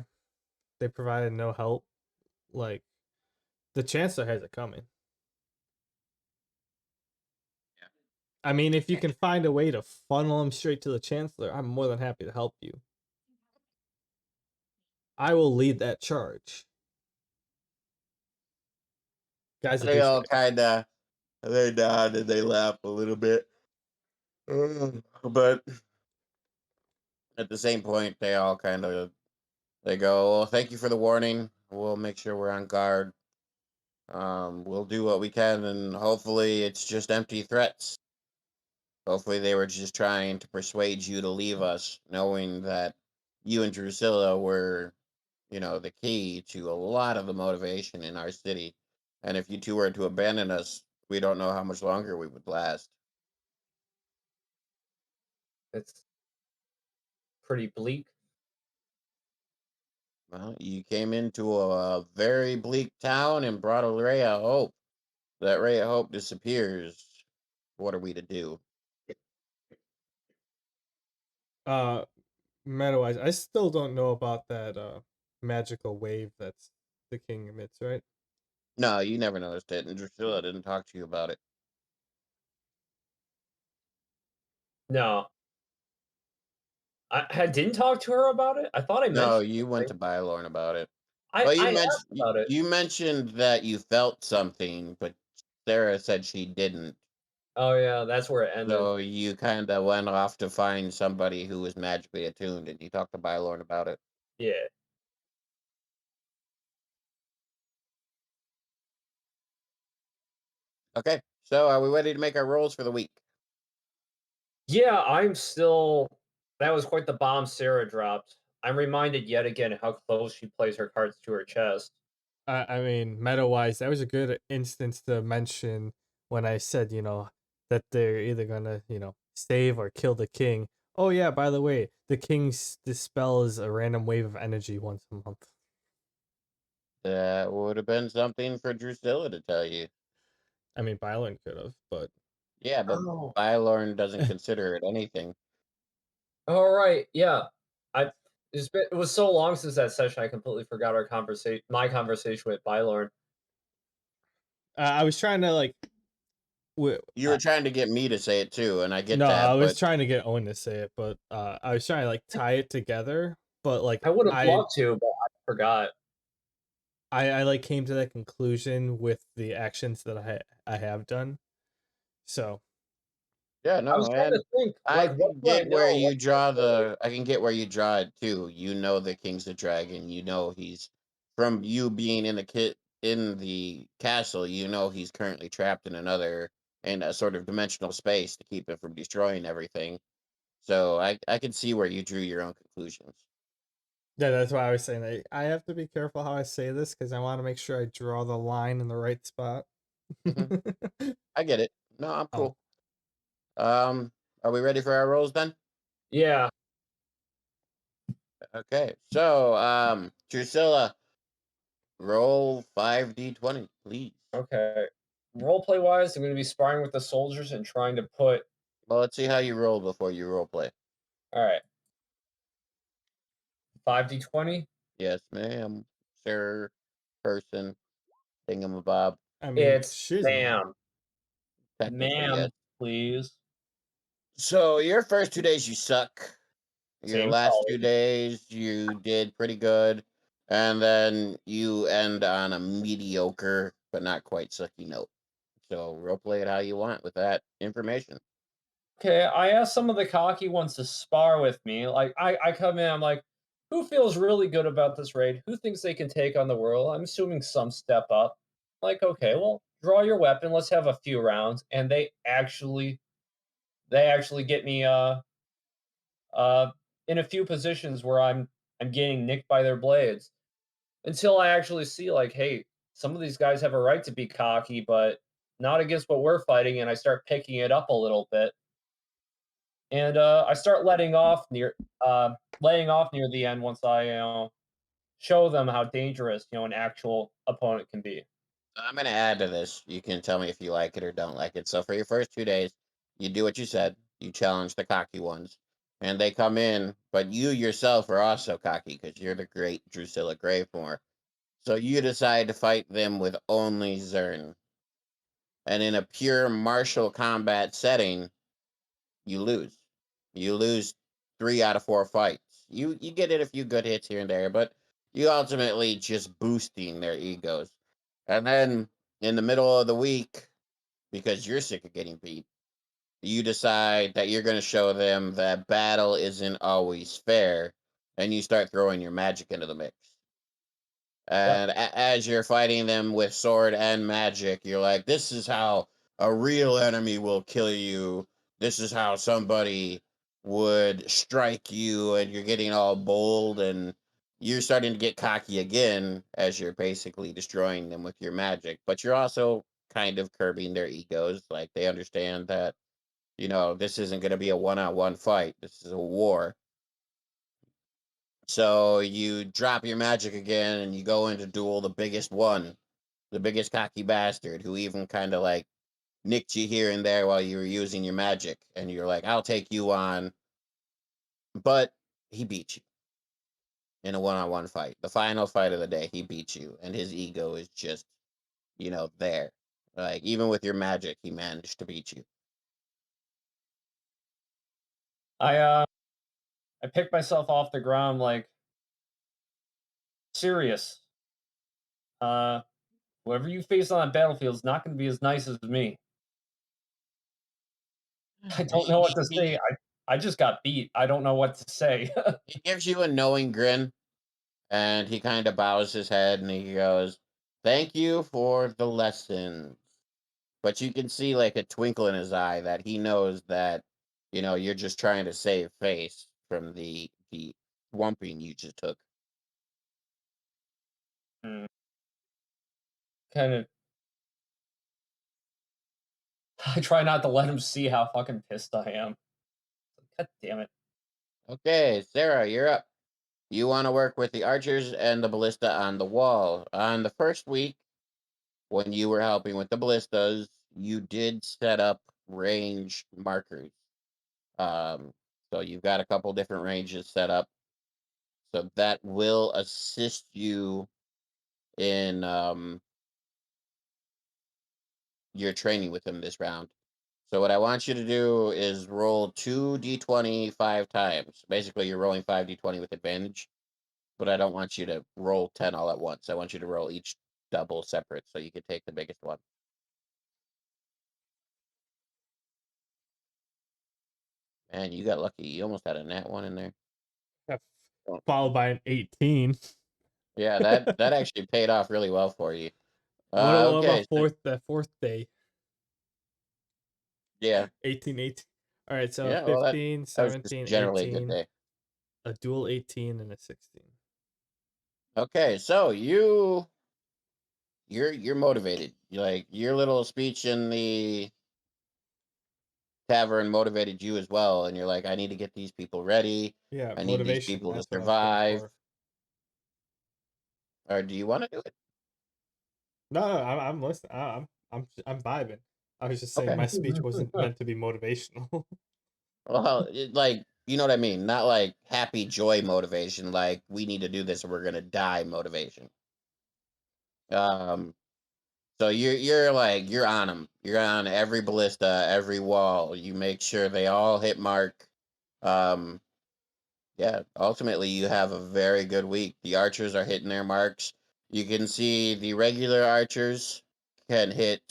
They provided no help. Like the Chancellor has it coming. Yeah. I mean, if you can find a way to funnel him straight to the Chancellor, I'm more than happy to help you. I will lead that charge. Guy's a They all douchebag. kind of they nod and they laugh a little bit. But at the same point, they all kind of they go, "Well, thank you for the warning. We'll make sure we're on guard. We'll do what we can, and hopefully, it's just empty threats. Hopefully, they were just trying to persuade you to leave us, knowing that you and Drusilla were, the key to a lot of the motivation in our city. And if you two were to abandon us, we don't know how much longer we would last." It's pretty bleak. Well, you came into a very bleak town and brought a ray of hope. That ray of hope disappears. What are we to do? Uh, Meta-wise, I still don't know about that magical wave that's the king emits, right? No, you never noticed it, and Drusilla didn't talk to you about it. No, I didn't talk to her about it. I thought I No, mentioned you went something. to Bylorn about it. I Well, I you asked mentioned about it. you mentioned that you felt something, but Sarah said she didn't. Oh yeah, that's where it ended. So you kind of went off to find somebody who was magically attuned, and you talked to Bylorn about it. Yeah. Okay, so are we ready to make our rolls for the week? Yeah, I'm still that was quite the bomb Sarah dropped. I'm reminded yet again how close she plays her cards to her chest. I mean, meta-wise, that was a good instance to mention when I said, that they're either gonna, save or kill the king. Oh yeah, by the way, the king's dispels a random wave of energy once a month. That would have been something for Drusilla to tell you. I mean, Byron could have, but Yeah, but Oh. Bylorn doesn't consider it anything. All right, yeah. I it was so long since that session I completely forgot our conversation my conversation with Bylorn. I was trying to like, You were trying to get me to say it too, and I get no, I that, was but trying to get Owen to say it, but I was trying to like tie it together, but like I would have I loved to, but I forgot. I like came to that conclusion with the actions that I have done. So yeah, I no, was trying to and think, like, what do I know? What do I say? I can get where you draw it too. You know the king's a dragon. You know he's from you being in the castle, you know he's currently trapped in a sort of dimensional space to keep him from destroying everything. So I can see where you drew your own conclusions. Yeah, that's why I was saying that I have to be careful how I say this because I want to make sure I draw the line in the right spot. Hmm. I get it. No, I'm Oh, cool. Are we ready for our rolls then? Yeah. Okay. So, Drusilla, roll 5d20, please. Okay. Roleplay wise, I'm going to be sparring with the soldiers and trying to put. Well, let's see how you roll before you role play. All right. 5d20. Yes, ma'am. Sir, person, thingamabob. I mean, It's she's a mom. ma'am. Technically, yes. Ma'am, please. So, your first 2 days, you suck. Your Same last color. 2 days, you did pretty good. And then you end on a mediocre, but not quite sucky note. So, role play it how you want with that information. Okay, I asked some of the cocky ones to spar with me. Like, I come in, I'm like, who feels really good about this raid? Who thinks they can take on the world? I'm assuming some step up. Like, okay, well, draw your weapon. Let's have a few rounds. And they actually get me uh in a few positions where I'm getting nicked by their blades until I actually see like, hey, some of these guys have a right to be cocky, but not against what we're fighting. And I start picking it up a little bit. And I start laying off near the end once I show them how dangerous an actual opponent can be. I'm going to add to this. You can tell me if you like it or don't like it. So, for your first 2 days, you do what you said. You challenge the cocky ones. And they come in, but you yourself are also cocky because you're the great Drusilla Gravemore. So, you decide to fight them with only Zern. And in a pure martial combat setting, you lose. You lose 3 out of 4 fights. You get it a few good hits here and there, but you ultimately just boosting their egos. And then in the middle of the week, because you're sick of getting beat, you decide that you're going to show them that battle isn't always fair, and you start throwing your magic into the mix. Yep. And as you're fighting them with sword and magic, you're like, this is how a real enemy will kill you. This is how somebody would strike you. And you're getting all bold and you're starting to get cocky again as you're basically destroying them with your magic. But you're also kind of curbing their egos. Like they understand that, this isn't going to be a one-on-one fight. This is a war. So you drop your magic again and you go into duel the biggest one, the biggest cocky bastard who even kind of like nicked you here and there while you were using your magic. And you're like, I'll take you on. But he beat you in a one-on-one fight. The final fight of the day, he beat you. And his ego is just, there. Like, even with your magic, he managed to beat you. I pick myself off the ground like serious. Uh, Whoever you face on that battlefield is not going to be as nice as me. I don't know what to say. I just got beat. I don't know what to say. He gives you a knowing grin. And he kind of bows his head and he goes, Thank you for the lesson. But you can see like a twinkle in his eye that he knows that, you're just trying to save face from the swamping you just took. Mm, kind of. I try not to let him see how fucking pissed I am. God damn it. Okay, Sarah, you're up. You want to work with the archers and the ballista on the wall. On the first week, when you were helping with the ballistas, you did set up range markers. Um, so you've got a couple different ranges set up. So that will assist you in your training with him this round. So what I want you to do is roll 2d20 5 times. Basically, you're rolling 5d20 with advantage, but I don't want you to roll 10 all at once. I want you to roll each double separate so you can take the biggest one. Man, you got lucky. You almost had a nat one in there. F- Oh, Followed by an 18. Yeah, that actually paid off really well for you. What Okay, about so that fourth day, yeah, 18, 18? All right, so yeah. Well, that 15, that was just 17, generally a good 18, day. a dual 18, and a 16. Okay, so you're motivated. Like your little speech in the tavern motivated you as well, and you're like, I need to get these people ready. Yeah, I need these motivation. people to That's what I was looking survive. for. Or do you want to do it? No, I'm listening. I'm vibing. I was just saying Okay. my speech wasn't meant to be motivational. Well, like you know what I mean, not like happy joy motivation. Like we need to do this or we're gonna die motivation. Um, so you're like you're on them. You're on every ballista, every wall. You make sure they all hit mark. Um, yeah. Ultimately, you have a very good week. The archers are hitting their marks. You can see the regular archers can hit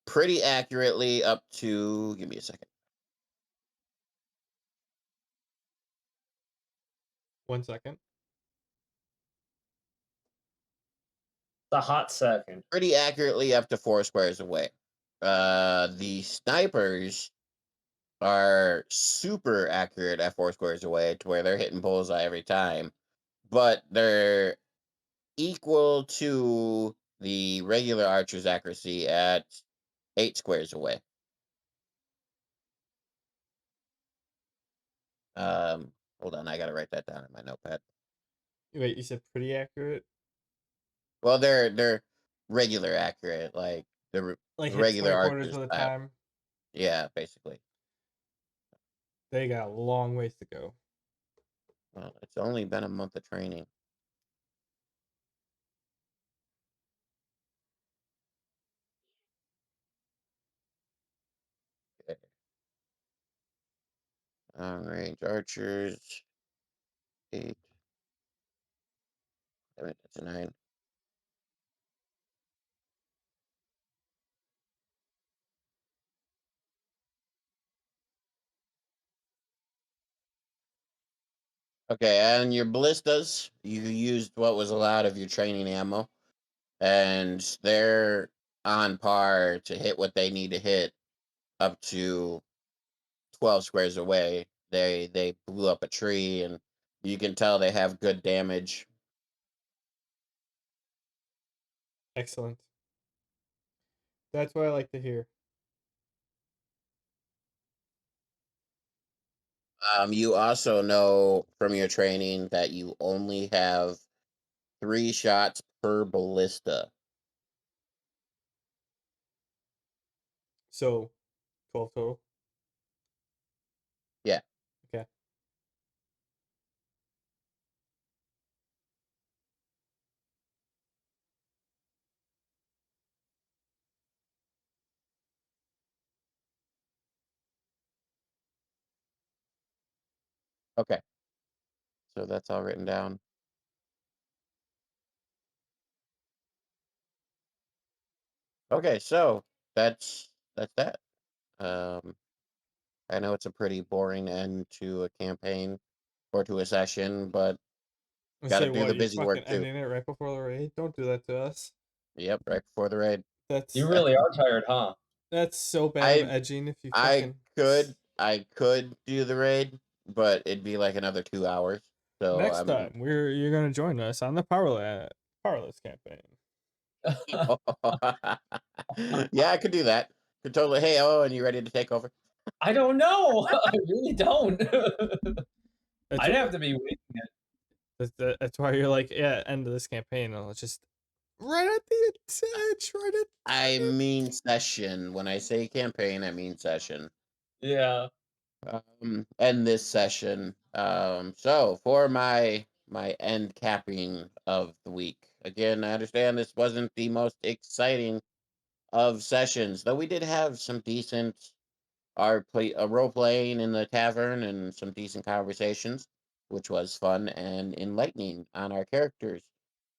pretty accurately up to. Give me a second. 1 second. The hot second. Pretty accurately up to 4 squares away. The snipers are super accurate at 4 squares away to where they're hitting bullseye every time, but they're equal to the regular archer's accuracy at 8 squares away. Hold on, I gotta write that down in my notepad. Wait, you said pretty accurate? Well, they're regular accurate, like Like the hit regular 20 corners archers at a have. time? Yeah, basically. They got a long ways to go. Well, it's only been a month of training. Okay. Long range archers, 8. I mean, that's a 9. Okay, and your ballistas, you used what was allowed of your training ammo, and they're on par to hit what they need to hit up to 12 squares away. They blew up a tree, and you can tell they have good damage. Excellent. That's what I like to hear. You also know from your training that you only have 3 shots per ballista. So, 12 total. Yeah. Okay. Okay. So that's all written down. Okay, so that's that. Um, I know it's a pretty boring end to a campaign or to a session, but I got to say, do the what, you're busy fucking work too. ending it right before the raid? Don't do that to us. Yep, right before the raid. You That's really are tired, huh? that's so bad of I edging if you I fucking could do the raid, but it'd be like another 2 hours. So next I'm time you're gonna join us on the powerless campaign. yeah, I could do that. Could totally. Hey, oh, and you ready to take over? I don't know. I really don't. That's I'd what have to be waiting it. that's why you're like, yeah, end of this campaign, and let's just right at the edge, right at I mean session. When I say campaign, I mean session. Yeah. End this session. So for my end capping of the week. Again, I understand this wasn't the most exciting of sessions, though we did have some decent role playing in the tavern and some decent conversations, which was fun and enlightening on our characters.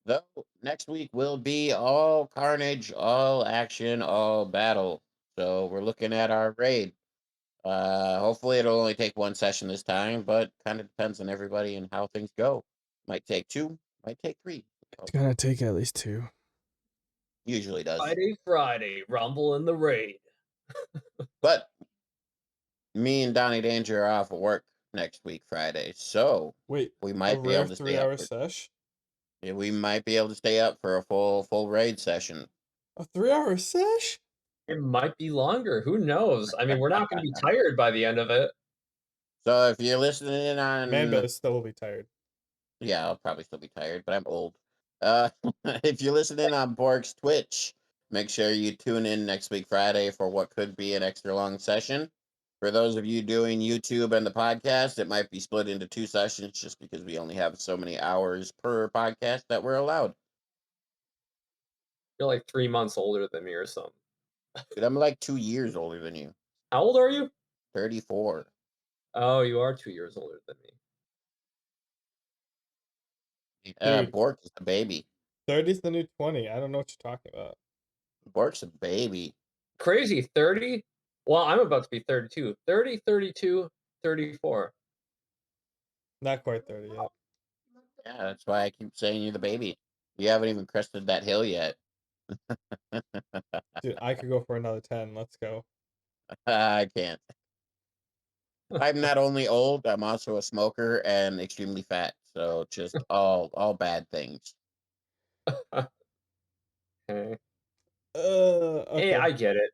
Though next week will be all carnage, all action, all battle. So we're looking at our raid. Hopefully it'll only take 1 session this time, but kind of depends on everybody and how things go. Might take 2, Might take 3. It's gonna take at least 2. Usually does. Friday, Rumble in the Raid. But me and Donnie Danger are off of work next week, Friday, so Wait, we a might be rare able to stay up 3-hour for. sesh? Yeah, we might be able to stay up for a full raid session. A 3-hour sesh? It might be longer. Who knows? I mean, we're not going to be tired by the end of it. So if you're listening in Man, on, Bill still will be tired. yeah, I'll probably still be tired, but I'm old. If you're listening on Borg's Twitch, make sure you tune in next week Friday for what could be an extra long session. For those of you doing YouTube and the podcast, it might be split into 2 sessions just because we only have so many hours per podcast that we're allowed. You're like 3 months older than me or something. Dude, I'm like 2 years older than you. How old are you? 34. Oh, you are 2 years older than me. Dude, Bork is a baby. 30's the new 20. I don't know what you're talking about. Bork's a baby. Crazy. 30? Well, I'm about to be 32. 30, 32, 34. Not quite 30 yet. Yeah, that's why I keep saying you're the baby. You haven't even crested that hill yet. Dude, I could go for another 10. Let's go. I can't. I'm not only old, I'm also a smoker and extremely fat. So just all bad things. Okay. Hey, Okay. I get it.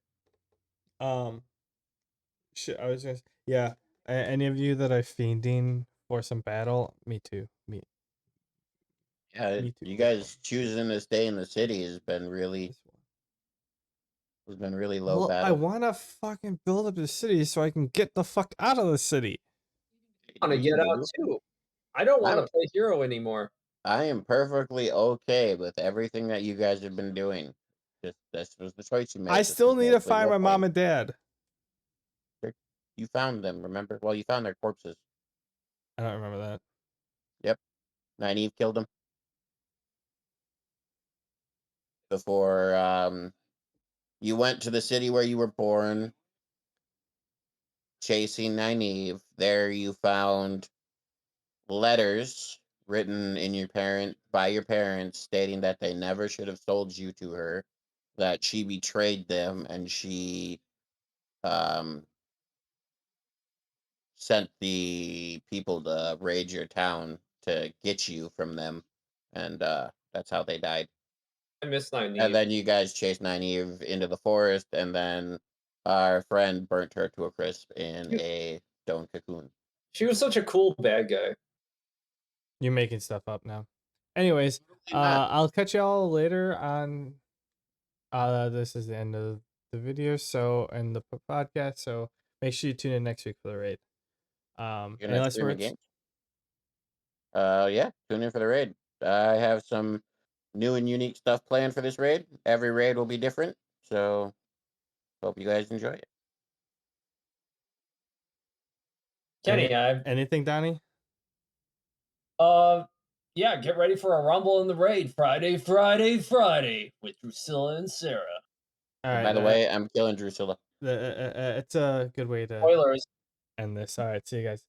Shit, I was just, yeah. Any of you that are fiending for some battle? Me too. Yeah, Me too. you This one. guys choosing to stay in the city has been really This one. low Well, I battle. want to fucking build up the city so I can get the fuck out of the city. I want to You get out do. too. I don't want to I'm play hero anymore. I am perfectly okay with everything that you guys have been doing. Just this was the choice you I made. This still was need to mostly find your my mom point. and dad. You found them, remember? Well, you found their corpses. I don't remember that. Yep. Nynaeve killed them before you went to the city where you were born, chasing Nynaeve. There you found letters written in by your parents stating that they never should have sold you to her, that she betrayed them, and she um sent the people to raid your town to get you from them, and that's how they died. I miss And Nynaeve. then you guys chased Nynaeve into the forest, and then our friend burnt her to a crisp in She, a stone cocoon. she was such a cool bad guy. You're making stuff up now. Anyways, Absolutely not. I'll catch y'all later on. This is the end of the video, so and the podcast. So make sure you tune in next week for the raid. You're Any gonna last stream a words? game? Yeah, tune in for the raid. I have some new and unique stuff planned for this raid. Every raid will be different, so hope you guys enjoy it. Kenny, I Anything, Donnie? uh yeah, get ready for a rumble in the raid Friday with Drusilla and Sarah. All And right. by the way, I'm killing Drusilla. It's a good way to Spoilers. end this. All right. See you guys.